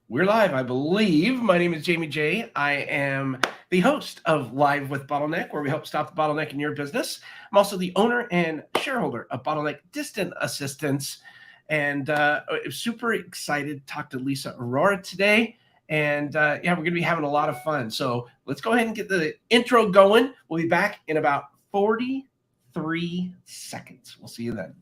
We're live, I believe. My name is Jamie J. I am the host of Live with Bottleneck, where we help stop the bottleneck in your business. I'm also the owner and shareholder of Bottleneck Distant Assistance. And I'm super excited to talk to Lisa Arora today. And we're going to be having a lot of fun. So let's go ahead and get the intro going. We'll be back in about 43 seconds. We'll see you then.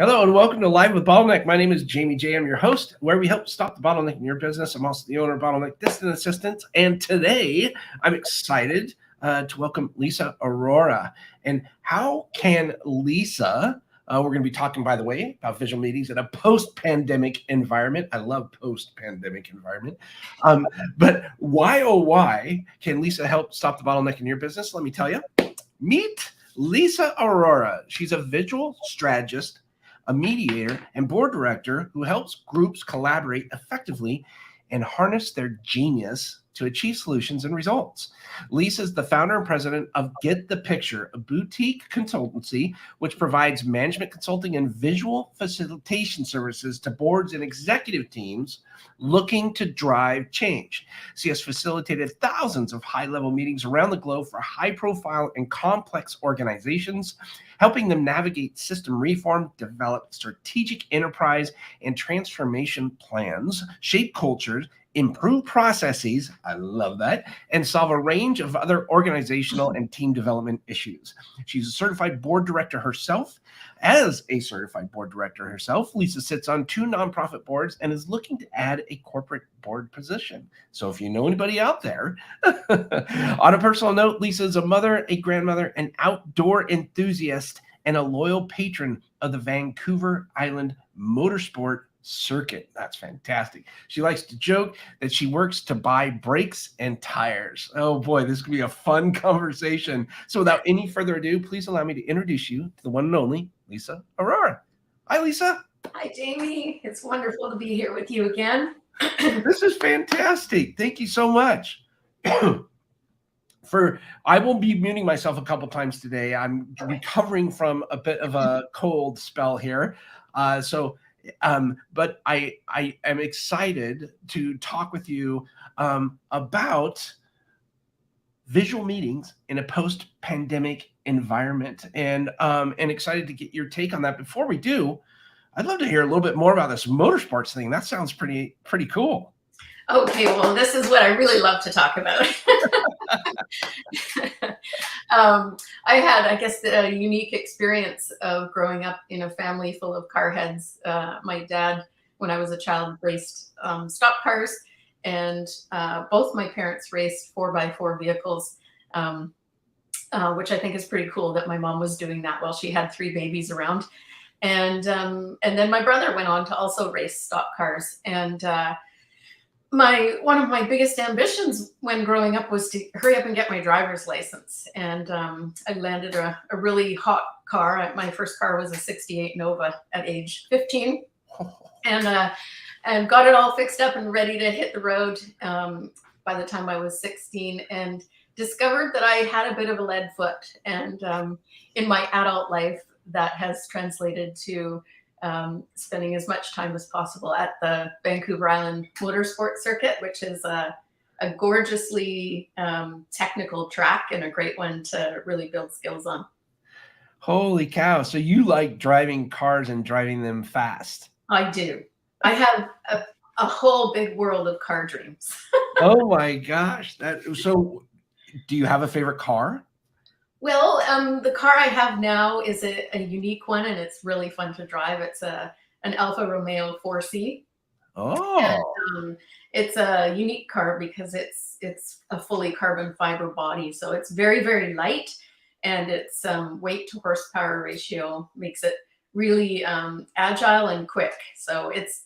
Hello and welcome to Live with Bottleneck. My name is Jamie J. I'm your host, where we help stop the bottleneck in your business. I'm also the owner of Bottleneck Distant Assistance. And today I'm excited to welcome Lisa Arora. And how can Lisa, we're going to be talking, by the way, about visual meetings in a post-pandemic environment. I love post-pandemic environment. But why, oh, why can Lisa help stop the bottleneck in your business? Let me tell you. Meet Lisa Arora. She's a visual strategist, a mediator, and board director who helps groups collaborate effectively and harness their genius to achieve solutions and results. Lisa is the founder and president of Get the Picture, a boutique consultancy which provides management consulting and visual facilitation services to boards and executive teams looking to drive change. She has facilitated thousands of high-level meetings around the globe for high-profile and complex organizations, helping them navigate system reform, develop strategic enterprise and transformation plans, shape cultures, improve processes, I love that, and solve a range of other organizational and team development issues. She's a certified board director herself. As a certified board director herself, Lisa sits on 2 nonprofit boards and is looking to add a corporate board position. So if you know anybody out there, on a personal note, Lisa is a mother, a grandmother, an outdoor enthusiast, and a loyal patron of the Vancouver Island Motorsport Circuit. That's fantastic. She likes to joke that she works to buy brakes and tires. Oh boy, this could be a fun conversation. So without any further ado, please allow me to introduce you to the one and only Lisa Arora. Hi, Lisa. Hi, Jamie. It's wonderful to be here with you again. This is fantastic. Thank you so much. I will be muting myself a couple times today. I'm recovering from a bit of a cold spell here. But I am excited to talk with you about visual meetings in a post-pandemic environment, and excited to get your take on that. Before we do, I'd love to hear a little bit more about this motorsports thing. That sounds pretty cool. Okay, well, this is what I really love to talk about. I had, I guess, a unique experience of growing up in a family full of car heads. My dad, when I was a child, raced stock cars, and both my parents raced 4x4 vehicles, which I think is pretty cool that my mom was doing that while she had 3 babies around. And then my brother went on to also race stock cars. And one of my biggest ambitions when growing up was to hurry up and get my driver's license. And I landed a really hot car. My first car was a 68 Nova at age 15, and got it all fixed up and ready to hit the road by the time I was 16, and discovered that I had a bit of a lead foot. And in my adult life, that has translated to spending as much time as possible at the Vancouver Island Motorsport Circuit, which is a gorgeously technical track and a great one to really build skills on. Holy cow. So you like driving cars and driving them fast? I do. I have a whole big world of car dreams. Oh my gosh. So do you have a favorite car? Well, the car I have now is a unique one, and it's really fun to drive. It's an Alfa Romeo 4C. Oh, It's a unique car because it's a fully carbon fiber body, so it's very, very light, and its weight to horsepower ratio makes it really agile and quick. So it's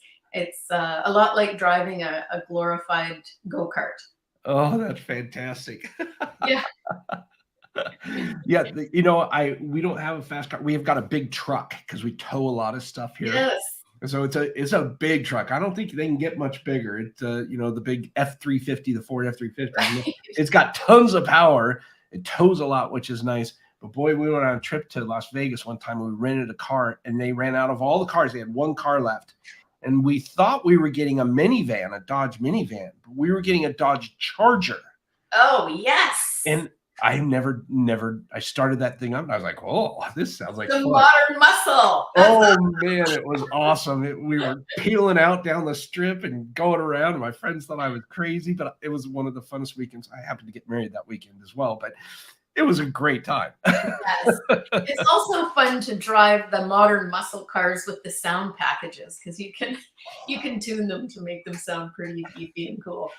a lot like driving a glorified go-kart. oh, that's fantastic. Yeah. Yeah, we don't have a fast car. We have got a big truck because we tow a lot of stuff here. Yes. And so it's a big truck. I don't think they can get much bigger. It's the big F-350, the Ford F-350. Right. It's got tons of power. It tows a lot, which is nice. But boy, we went on a trip to Las Vegas one time. We rented a car, and they ran out of all the cars. They had one car left, and we thought we were getting a minivan, a Dodge minivan, but we were getting a Dodge Charger. Oh, yes. And I I started that thing up and I was like, oh, this sounds like the fun. modern muscle. Oh man, it was awesome. We were peeling out down the strip and going around, and my friends thought I was crazy, but it was one of the funnest weekends. I happened to get married that weekend as well, but it was a great time. Yes. It's also fun to drive the modern muscle cars with the sound packages, because you can tune them to make them sound pretty beefy and cool.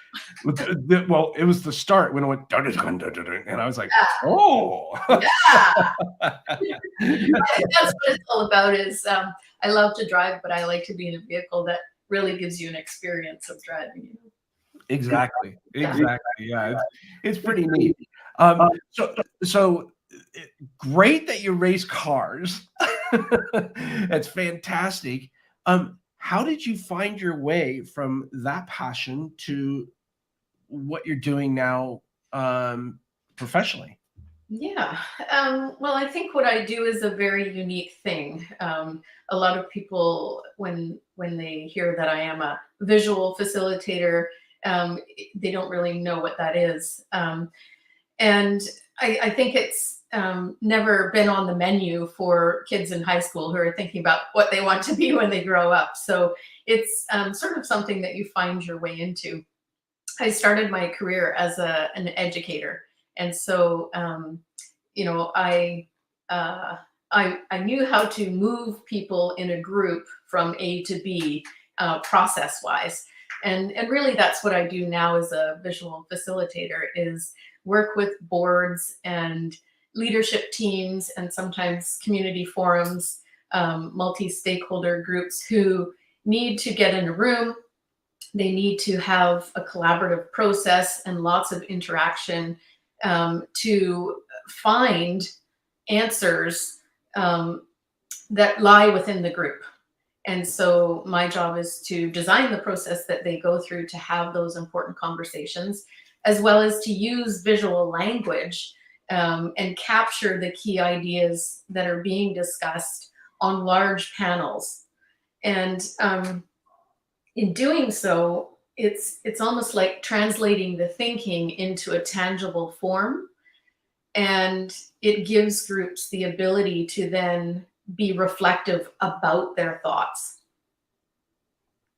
Well, it was the start when it went dun, dun, dun, dun, dun, and I was like, oh. Yeah. That's what it's all about. Is I love to drive, but I like to be in a vehicle that really gives you an experience of driving. Exactly. Yeah, it's pretty neat. So great that you race cars. That's fantastic. How did you find your way from that passion to what you're doing now professionally? Yeah. Well, I think what I do is a very unique thing. A lot of people, when they hear that I am a visual facilitator, they don't really know what that is. And I think it's never been on the menu for kids in high school who are thinking about what they want to be when they grow up. So it's sort of something that you find your way into. I started my career as an educator. And so, I knew how to move people in a group from A to B process-wise. And really that's what I do now as a visual facilitator, is work with boards and leadership teams and sometimes community forums, multi-stakeholder groups who need to get in a room. They need to have a collaborative process and lots of interaction to find answers that lie within the group. And so my job is to design the process that they go through to have those important conversations, as well as to use visual language and capture the key ideas that are being discussed on large panels. And in doing so, it's almost like translating the thinking into a tangible form, and it gives groups the ability to then be reflective about their thoughts.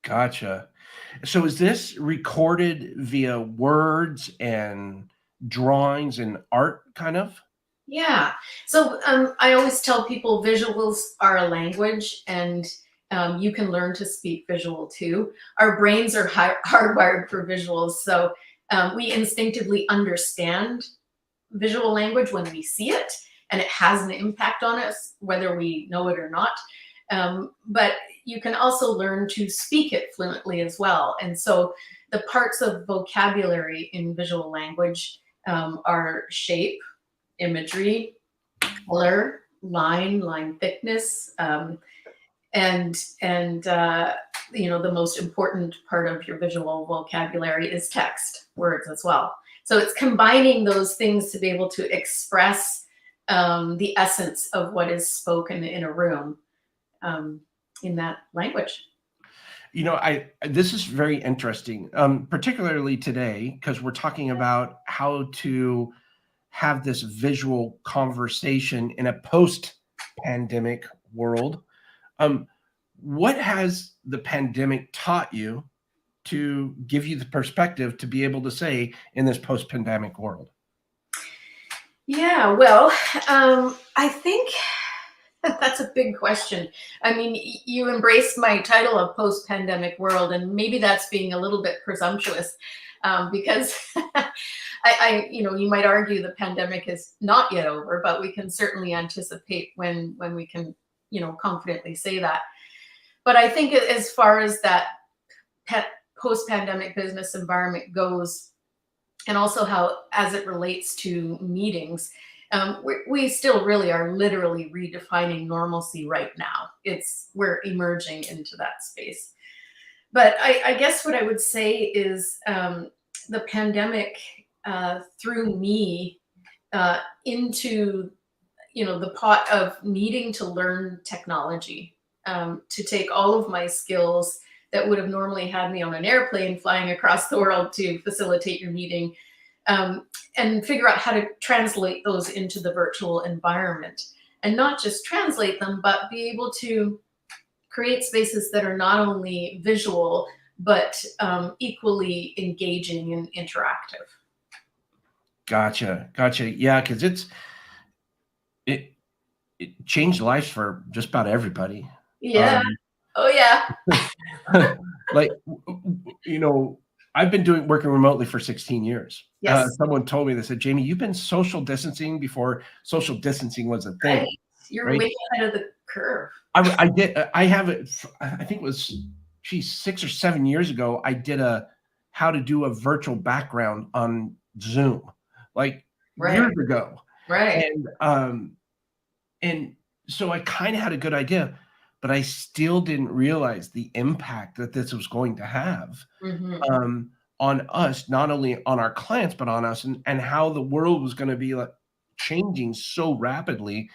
Gotcha. So is this recorded via words and drawings and art kind of? Yeah. So I always tell people visuals are a language, and you can learn to speak visual too. Our brains are hardwired for visuals. So we instinctively understand visual language when we see it, and it has an impact on us, whether we know it or not. But you can also learn to speak it fluently as well. And so the parts of vocabulary in visual language are shape, imagery, color, line thickness, and the most important part of your visual vocabulary is text, words as well. So it's combining those things to be able to express the essence of what is spoken in a room in that language. This is very interesting, particularly today, because we're talking about how to have this visual conversation in a post-pandemic world. What has the pandemic taught you to give you the perspective to be able to say in this post-pandemic world? Yeah, well, I think That's a big question. I mean, you embraced my title of post-pandemic world, and maybe that's being a little bit presumptuous, because you might argue the pandemic is not yet over, but we can certainly anticipate when we can, confidently say that. But I think as far as that post-pandemic business environment goes, and also how, as it relates to meetings, we still really are literally redefining normalcy right now. We're emerging into that space. But I guess what I would say is the pandemic threw me into the pot of needing to learn technology, to take all of my skills that would have normally had me on an airplane flying across the world to facilitate your meeting, and figure out how to translate those into the virtual environment, and not just translate them, but be able to create spaces that are not only visual, but equally engaging and interactive. Gotcha. Yeah, because it changed lives for just about everybody. Yeah. Oh yeah. Like, I've been working remotely for 16 years. Yes. Someone told me, they said, Jamie, you've been social distancing before social distancing was a thing. Right. You're right? way ahead of the curve. I did. I have it. I think it was, 6 or 7 years ago. I did how to do a virtual background on Zoom, like years ago. Right. And so I kind of had a good idea, but I still didn't realize the impact that this was going to have on us, not only on our clients, but on us, and how the world was going to be like changing so rapidly,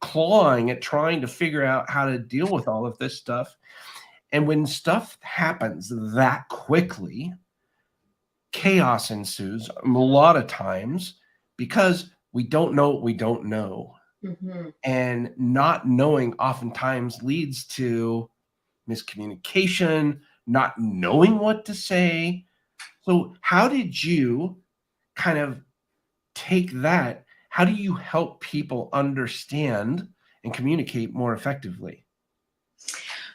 clawing at trying to figure out how to deal with all of this stuff. And when stuff happens that quickly, chaos ensues a lot of times because we don't know what we don't know. And not knowing oftentimes leads to miscommunication, not knowing what to say. So how did you kind of take that? How do you help people understand and communicate more effectively?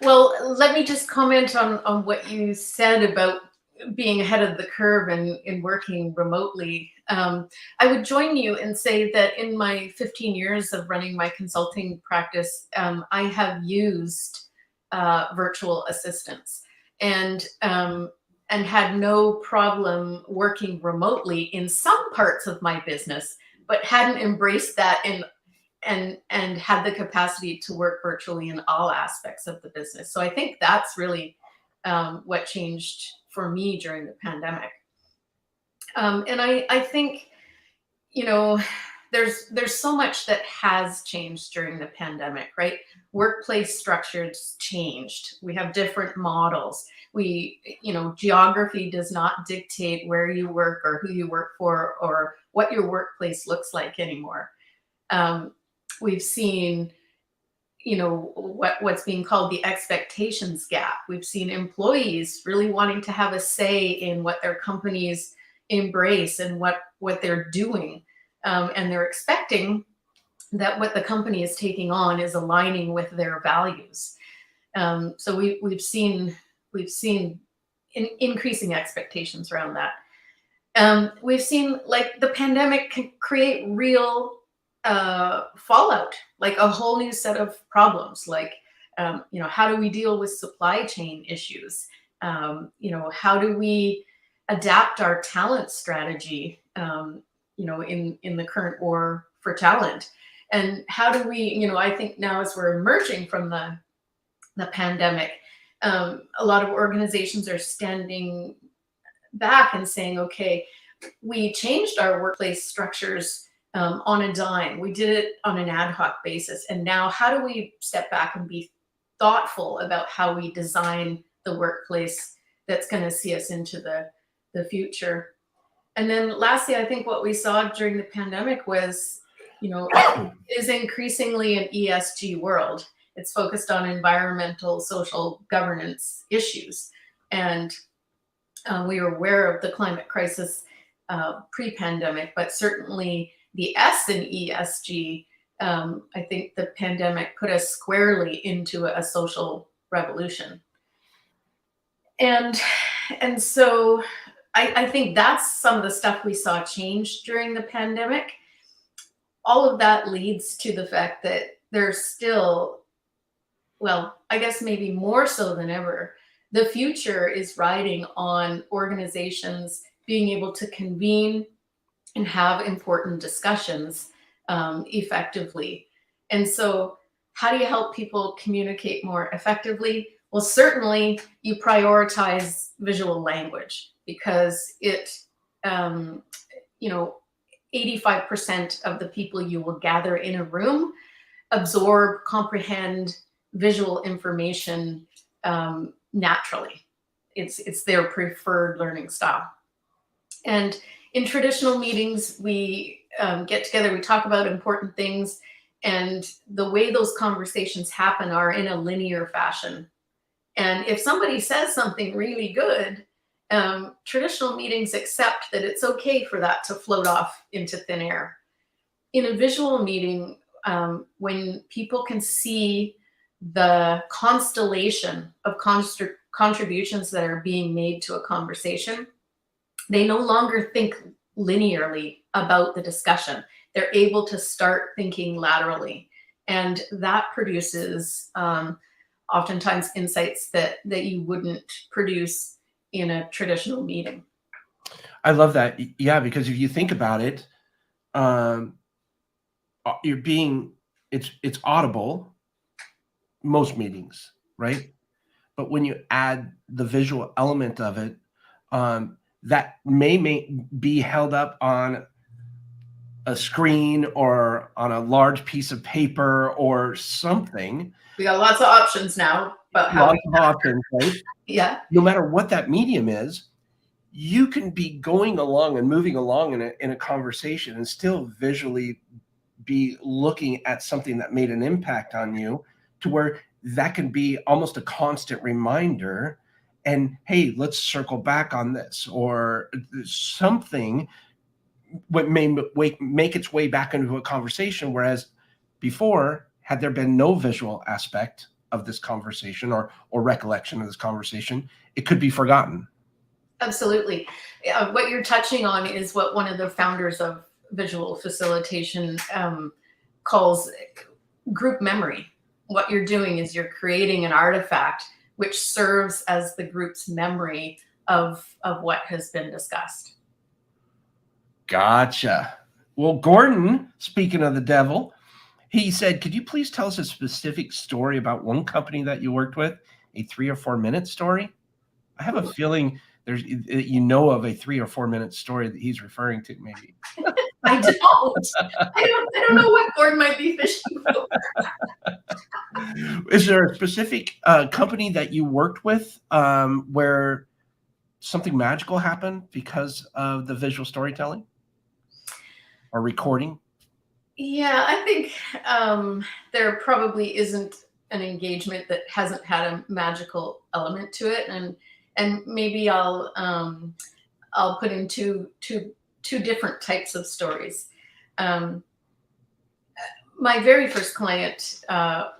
Well, let me just comment on what you said about being ahead of the curve and working remotely. I would join you and say that in my 15 years of running my consulting practice, I have used virtual assistants and had no problem working remotely in some parts of my business, but hadn't embraced that and had the capacity to work virtually in all aspects of the business. So I think that's really what changed for me during the pandemic. And I think, there's so much that has changed during the pandemic, right? Workplace structures changed. We have different models. Geography does not dictate where you work or who you work for or what your workplace looks like anymore. We've seen what's being called the expectations gap. We've seen employees really wanting to have a say in what their companies embrace and what they're doing. And they're expecting that what the company is taking on is aligning with their values. So we've seen increasing expectations around that. We've seen like the pandemic can create real fallout, like a whole new set of problems, like how do we deal with supply chain issues? How do we adapt our talent strategy in the current war for talent? And how do we, I think now as we're emerging from the pandemic, a lot of organizations are standing back and saying, okay, we changed our workplace structures on a dime. We did it on an ad hoc basis. And now how do we step back and be thoughtful about how we design the workplace that's going to see us into the future? And then lastly, I think what we saw during the pandemic was, is increasingly an ESG world. It's focused on environmental, social governance issues. And we were aware of the climate crisis pre-pandemic, but certainly the S in ESG I think the pandemic put us squarely into a social revolution. And so I think that's some of the stuff we saw change during the pandemic. All of that leads to the fact that there's still, well, I guess maybe more so than ever, the future is riding on organizations being able to convene and have important discussions effectively. And so how do you help people communicate more effectively? Well, certainly you prioritize visual language, because it, 85% of the people you will gather in a room absorb, comprehend visual information naturally. It's their preferred learning style. And in traditional meetings, we get together, we talk about important things, and the way those conversations happen are in a linear fashion. And if somebody says something really good, traditional meetings accept that it's okay for that to float off into thin air. In a visual meeting, when people can see the constellation of contributions that are being made to a conversation, they no longer think linearly about the discussion. They're able to start thinking laterally. And that produces oftentimes insights that you wouldn't produce in a traditional meeting. I love that. Yeah, because if you think about it, it's audible, most meetings, right? But when you add the visual element of it, that may be held up on a screen or on a large piece of paper or something. We got lots of options now about how lots of options, right? Yeah. No matter what that medium is, you can be going along and moving along in a conversation and still visually be looking at something that made an impact on you, to where that can be almost a constant reminder. And hey, let's circle back on this, or something what may make its way back into a conversation. Whereas before, had there been no visual aspect of this conversation or recollection of this conversation, it could be forgotten. Absolutely. What you're touching on is what one of the founders of visual facilitation calls group memory. What you're doing is you're creating an artifact which serves as the group's memory of what has been discussed. Gotcha. Well, Gordon, speaking of the devil, he said, could you please tell us a specific story about one company that you worked with, a 3 or 4 minute story? I have a feeling there's, of a 3 or 4 minute story that he's referring to, maybe. I don't know what Gordon might be fishing for. Is there a specific company that you worked with where something magical happened because of the visual storytelling or recording? Yeah, I think there probably isn't an engagement that hasn't had a magical element to it, and maybe I'll put in two different types of stories. My very first client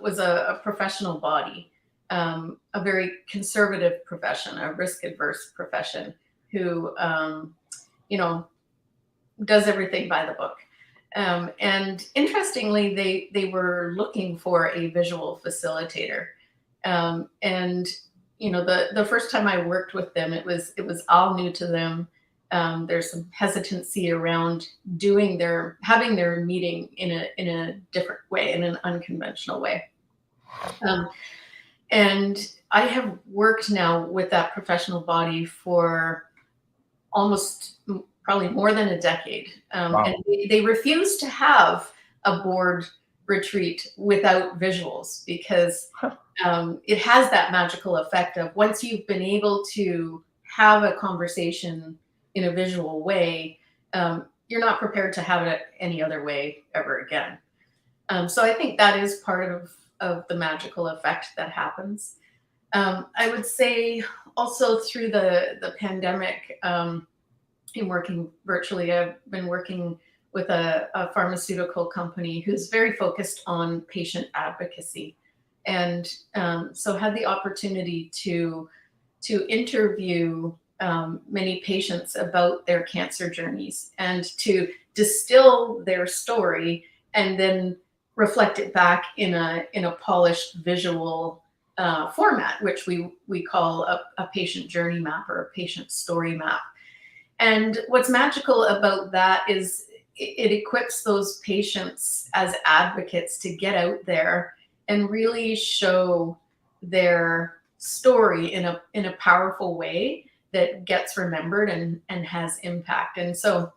was a professional body, a very conservative profession, a risk-adverse profession, who does everything by the book. And interestingly, they were looking for a visual facilitator. And the first time I worked with them, it was all new to them. There's some hesitancy around having their meeting in a different way, in an unconventional way. And I have worked now with that professional body for almost probably more than a decade. Wow. And they refuse to have a board retreat without visuals, because it has that magical effect of, once you've been able to have a conversation in a visual way, you're not prepared to have it any other way ever again. So I think that is part of the magical effect that happens. I would say also through the pandemic, in working virtually, I've been working with a pharmaceutical company who's very focused on patient advocacy. And so had the opportunity to interview many patients about their cancer journeys and to distill their story and then reflect it back in a polished visual format, which we call a patient journey map or a patient story map. And what's magical about that is it equips those patients as advocates to get out there and really show their story in a powerful way that gets remembered and has impact. And so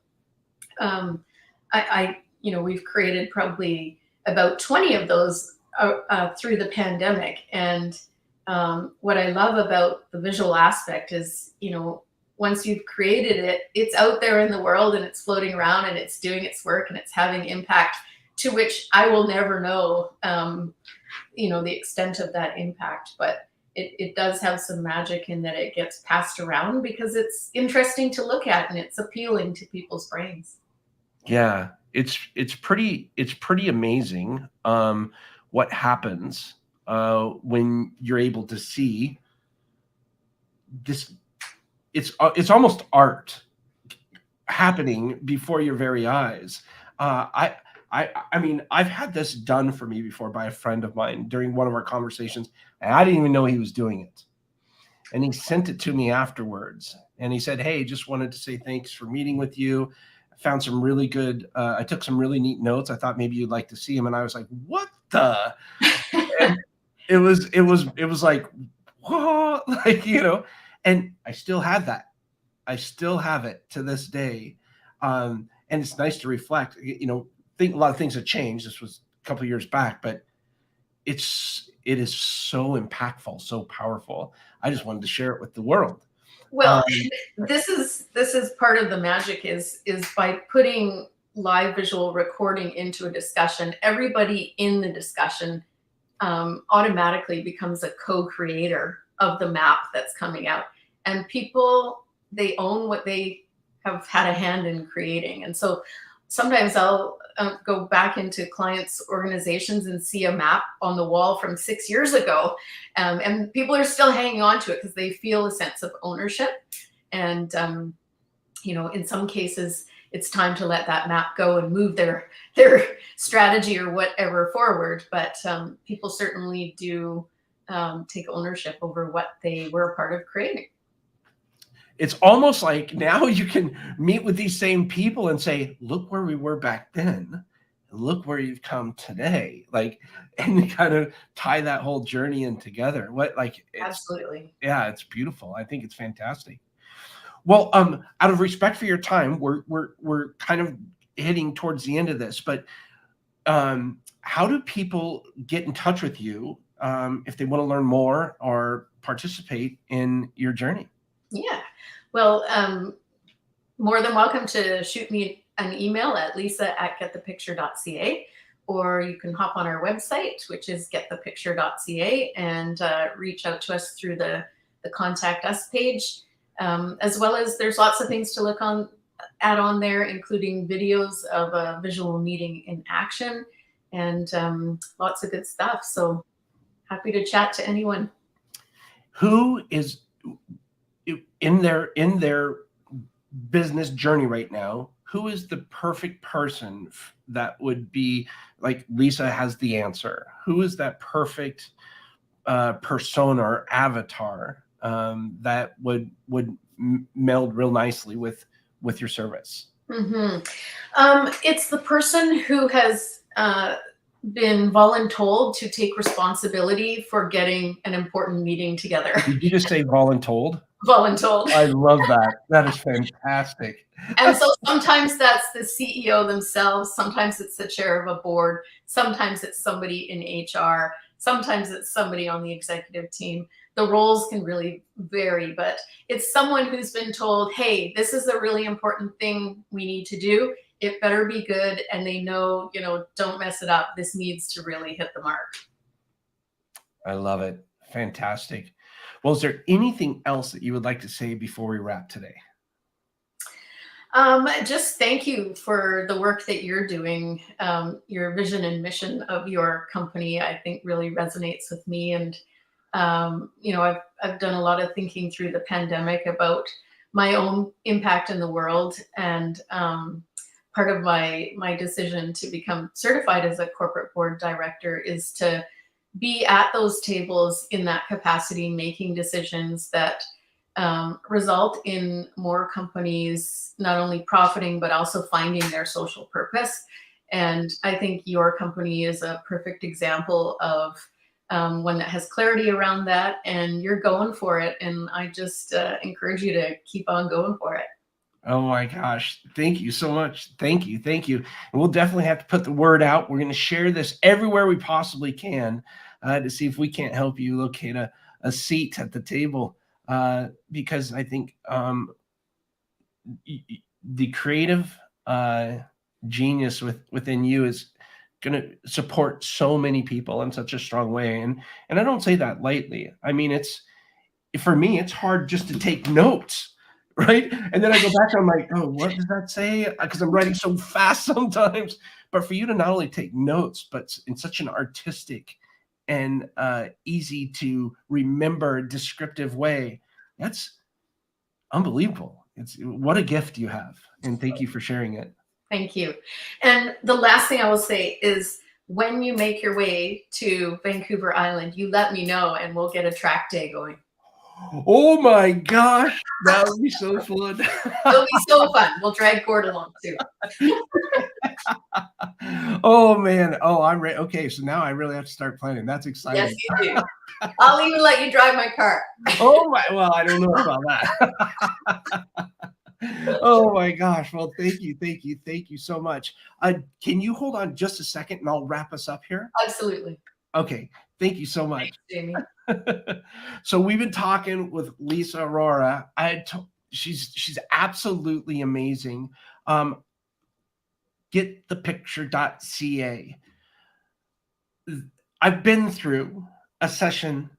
we've created probably about 20 of those through the pandemic. And what I love about the visual aspect is, once you've created it, it's out there in the world and it's floating around and it's doing its work and it's having impact to which I will never know, the extent of that impact. But it does have some magic in that it gets passed around because it's interesting to look at and it's appealing to people's brains. Yeah, it's pretty amazing what happens when you're able to see this. It's almost art happening before your very eyes. I mean, I've had this done for me before by a friend of mine during one of our conversations, and I didn't even know he was doing it. And he sent it to me afterwards, and he said, "Hey, just wanted to say thanks for meeting with you. I found some really good. I took some really neat notes. I thought maybe you'd like to see them." And I was like, "What the?" And it was like, whoa, like, and I still have that. I still have it to this day. And it's nice to reflect, think a lot of things have changed. This was a couple of years back, but it is so impactful, so powerful. I just wanted to share it with the world. Well, this is part of the magic is by putting live visual recording into a discussion, everybody in the discussion automatically becomes a co-creator of the map that's coming out. And people, they own what they have had a hand in creating. And so sometimes I'll go back into clients' organizations and see a map on the wall from 6 years ago. And people are still hanging on to it because they feel a sense of ownership. And, in some cases, it's time to let that map go and move their strategy or whatever forward. But people certainly do take ownership over what they were a part of creating. It's almost like now you can meet with these same people and say, look where we were back then, look where you've come today. And kind of tie that whole journey in together. Absolutely. Yeah, it's beautiful. I think it's fantastic. Well, out of respect for your time, we're kind of hitting towards the end of this, but how do people get in touch with you if they want to learn more or participate in your journey? Yeah, well, more than welcome to shoot me an email at lisa@getthepicture.ca, or you can hop on our website, which is getthepicture.ca, and reach out to us through the contact us page, as well as there's lots of things to look at on there, including videos of a visual meeting in action and lots of good stuff. So happy to chat to anyone. Who is in their business journey right now, who is the perfect person that would be like Lisa has the answer? Who is that perfect persona or avatar that would meld real nicely with your service? Mm-hmm. It's the person who has been voluntold to take responsibility for getting an important meeting together. Did you just say voluntold? Voluntold. I love that. That is fantastic. And so sometimes that's the CEO themselves. Sometimes it's the chair of a board. Sometimes it's somebody in HR. Sometimes it's somebody on the executive team. The roles can really vary, but it's someone who's been told, hey, this is a really important thing we need to do. It better be good. And they know, don't mess it up. This needs to really hit the mark. I love it. Fantastic. Well, is there anything else that you would like to say before we wrap today? Just thank you for the work that you're doing. Your vision and mission of your company, I think, really resonates with me. And I've done a lot of thinking through the pandemic about my own impact in the world, and part of my decision to become certified as a corporate board director is to be at those tables in that capacity, making decisions that result in more companies not only profiting but also finding their social purpose. And I think your company is a perfect example of one that has clarity around that, and you're going for it. And I just encourage you to keep on going for it. Oh my gosh. Thank you so much. Thank you. Thank you. And we'll definitely have to put the word out. We're going to share this everywhere we possibly can to see if we can't help you locate a seat at the table. Because I think the creative genius within you is going to support so many people in such a strong way. And I don't say that lightly. I mean, for me, it's hard just to take notes. Right. And then I go back and I'm like, oh, what does that say? Because I'm writing so fast sometimes. But for you to not only take notes, but in such an artistic and easy to remember descriptive way, that's unbelievable. It's what a gift you have. And thank you for sharing it. Thank you. And the last thing I will say is, when you make your way to Vancouver Island, you let me know and we'll get a track day going. Oh my gosh, that would be so fun. It'll be so fun. We'll drag Gord along too. Oh man. Oh, I'm ready. Okay, so now I really have to start planning. That's exciting. Yes, you do. I'll even let you drive my car. Oh my, well, I don't know about that. Oh my gosh. Well, thank you so much. Can you hold on just a second and I'll wrap us up here? Absolutely. Okay. Thank you so much. Thanks, Jamie. So we've been talking with Lisa Arora. She's absolutely amazing. Getthepicture.ca. I've been through a session,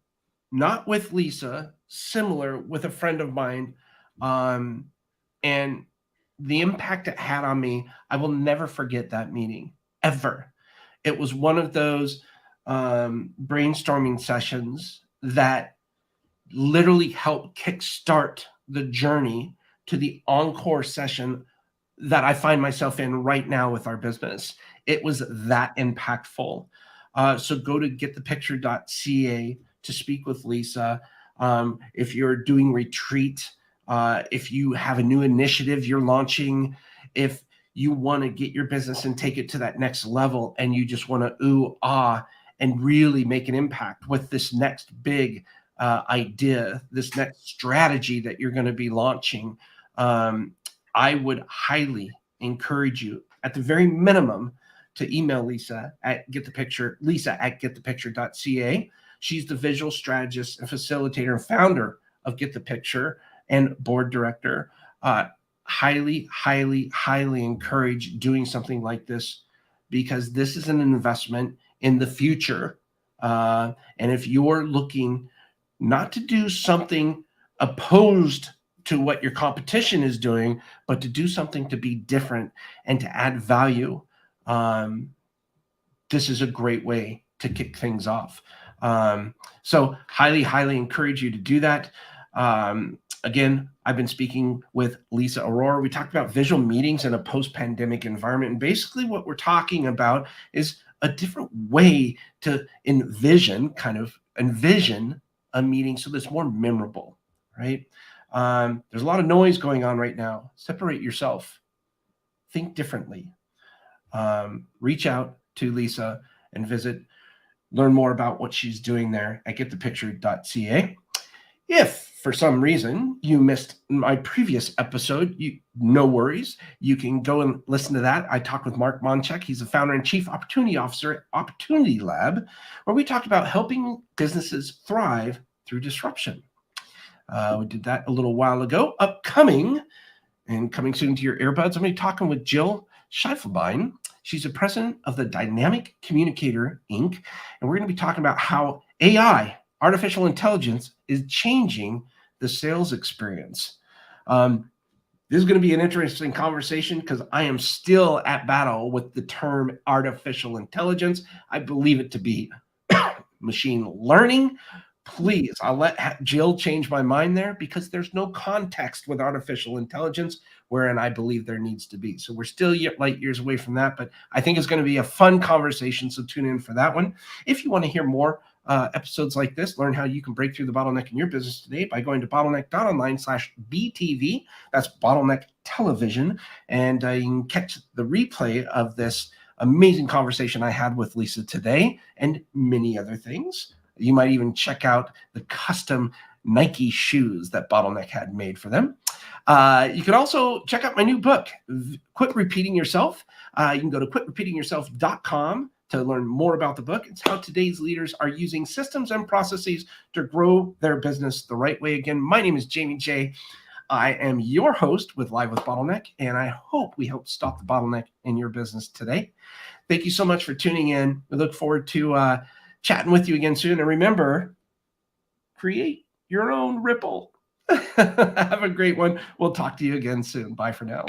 not with Lisa, similar with a friend of mine, and the impact it had on me, I will never forget that meeting, ever. It was one of those brainstorming sessions that literally helped kickstart the journey to the encore session that I find myself in right now with our business. It was that impactful. So go to getthepicture.ca to speak with Lisa. If you're doing retreat, if you have a new initiative you're launching, if you want to get your business and take it to that next level and you just want to ooh, ah, and really make an impact with this next big idea, this next strategy that you're going to be launching, I would highly encourage you, at the very minimum, to email Lisa at getthepicture.ca. She's the visual strategist and facilitator and founder of Get the Picture and board director. Highly encourage doing something like this, because this is an investment in the future. And if you're looking not to do something opposed to what your competition is doing, but to do something to be different and to add value, this is a great way to kick things off. So highly encourage you to do that. Again, I've been speaking with Lisa Arora. We talked about visual meetings in a post-pandemic environment. And basically what we're talking about is a different way to envision a meeting so that's more memorable, right? There's a lot of noise going on right now. Separate yourself. Think differently. Reach out to Lisa and learn more about what she's doing there at getthepicture.ca. If for some reason you missed my previous episode, no worries. You can go and listen to that. I talked with Mark Monchek. He's the founder and chief opportunity officer at Opportunity Lab, where we talked about helping businesses thrive through disruption. We did that a little while ago. Upcoming and coming soon to your earbuds, I'm going to be talking with Jill Scheifelbein. She's the president of the Dynamic Communicator, Inc. And we're going to be talking about how AI, artificial intelligence, is changing the sales experience. This is going to be an interesting conversation because I am still at battle with the term artificial intelligence. I believe it to be machine learning. Please, I'll let Jill change my mind there because there's no context with artificial intelligence wherein I believe there needs to be. So we're still light years away from that, but I think it's going to be a fun conversation. So tune in for that one. If you want to hear more episodes like this, learn how you can break through the bottleneck in your business today by going to bottleneck.online/BTV. That's Bottleneck Television. And you can catch the replay of this amazing conversation I had with Lisa today and many other things. You might even check out the custom Nike shoes that Bottleneck had made for them. You can also check out my new book, Quit Repeating Yourself. You can go to quitrepeatingyourself.com to learn more about the book. It's how today's leaders are using systems and processes to grow their business the right way. Again, my name is Jamie J. I am your host with Live with Bottleneck, and I hope we help stop the bottleneck in your business today. Thank you so much for tuning in. We look forward to chatting with you again soon. And remember, create your own ripple. Have a great one. We'll talk to you again soon. Bye for now.